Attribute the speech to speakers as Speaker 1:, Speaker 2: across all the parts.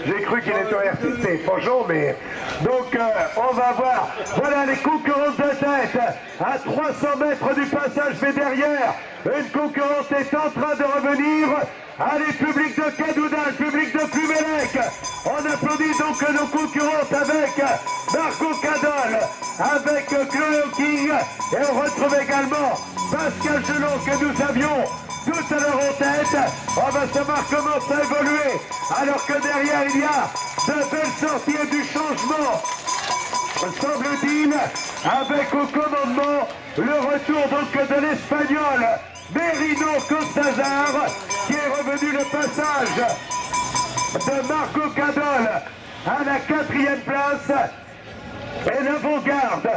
Speaker 1: J'ai cru qu'il était au RTT, bonjour, mais... Donc, on va voir. Voilà les concurrentes de tête à 300 mètres du passage, mais derrière, une concurrente est en train de revenir. Allez, public de Kaduna, public de Plumelec. On applaudit donc nos concurrentes avec Marco Cadol, avec Chloé King. Et on retrouve également Pascal Gelon que nous avions tout à l'heure en tête. On va savoir comment ça évoluer. Alors que derrière, il y a de belles sorties et du changement. Semble-t-il, avec au commandement le retour donc de l'Espagnol Merino Costazar, qui est revenu le passage de Marco Cadol à la 4e place. Et l'avant-garde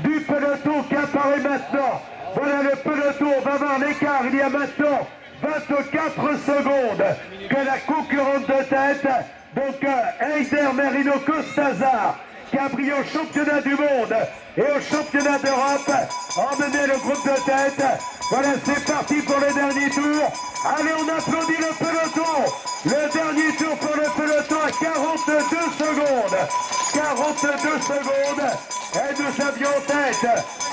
Speaker 1: du peloton qui apparaît maintenant. Voilà le peloton, on va voir l'écart. Il y a maintenant 24 secondes que la concurrente de tête, donc Eider Merino Costazar, qui a brillé au championnat du monde et au championnat d'Europe, emmené le groupe de tête. Voilà, c'est parti pour le dernier tour. Allez, on applaudit le peloton. Le dernier tour pour le peloton à 42 secondes. 42 secondes. Et nous avions en tête,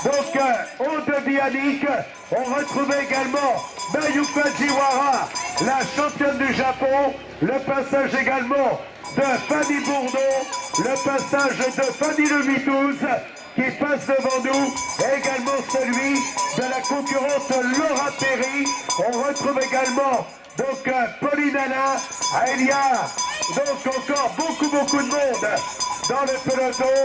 Speaker 1: donc, Aude Bianic. On retrouve également Mayuka Jiwara, la championne du Japon. Le passage également de Fanny Bourdon, le passage de Fanny Le Mitouze qui passe devant nous, et également celui de la concurrente Laura Perry. On retrouve également donc Pauline Alain. Il y a donc encore beaucoup de monde dans le peloton.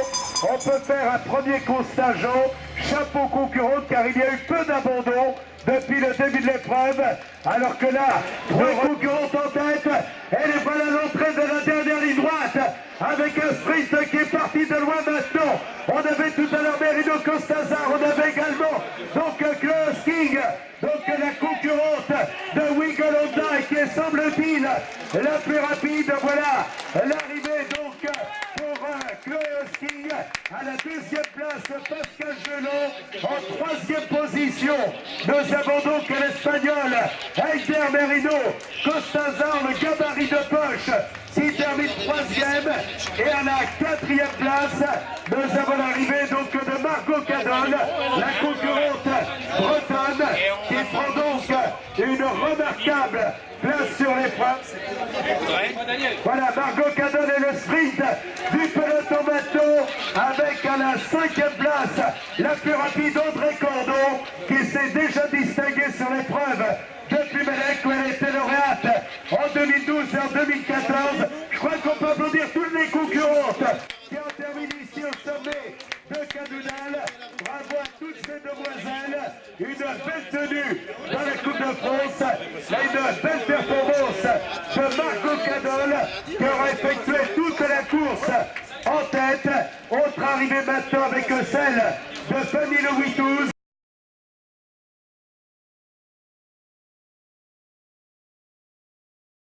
Speaker 1: On peut faire un premier constat, Jean, chapeau concurrente, car il y a eu peu d'abandon depuis le début de l'épreuve, alors que là, 3 concurrentes en tête, et les voilà à l'entrée de la dernière ligne droite, avec un sprint qui est parti de loin maintenant. On avait tout à l'heure Merino Costazar, on avait également donc Chloé King, donc la concurrente de Wiggle Honda, qui est, semble-t-il, la plus rapide. Voilà l'arrivée donc pour Chloé King. À la 2e place, Pascal Gelon. En 3e position, nous avons donc l'Espagnol Eider Merino Costazar, le gabarit de poche, qui termine 3e. Et à la 4e place, nous avons l'arrivée donc de Marco Cadol, la concurrente bretonne, qui prend donc une remarquable place sur l'épreuve. Voilà, Marco Cadol et le sprint du peloton maintenant, avec à la 5e place la plus rapide André Cordon, qui s'est déjà distingué sur l'épreuve de Plumelec, où elle était lauréate en 2012 et en 2014. Je crois qu'on peut applaudir toutes les concurrentes qui ont terminé ici au sommet de Cadunal. Bravo à toutes ces demoiselles. Une belle tenue dans la Coupe de France. Une belle performance de Marco Cadol, qui aura effectué toute la course en tête. Autre arrivée maintenant avec celle de Fanny Le Mitouze.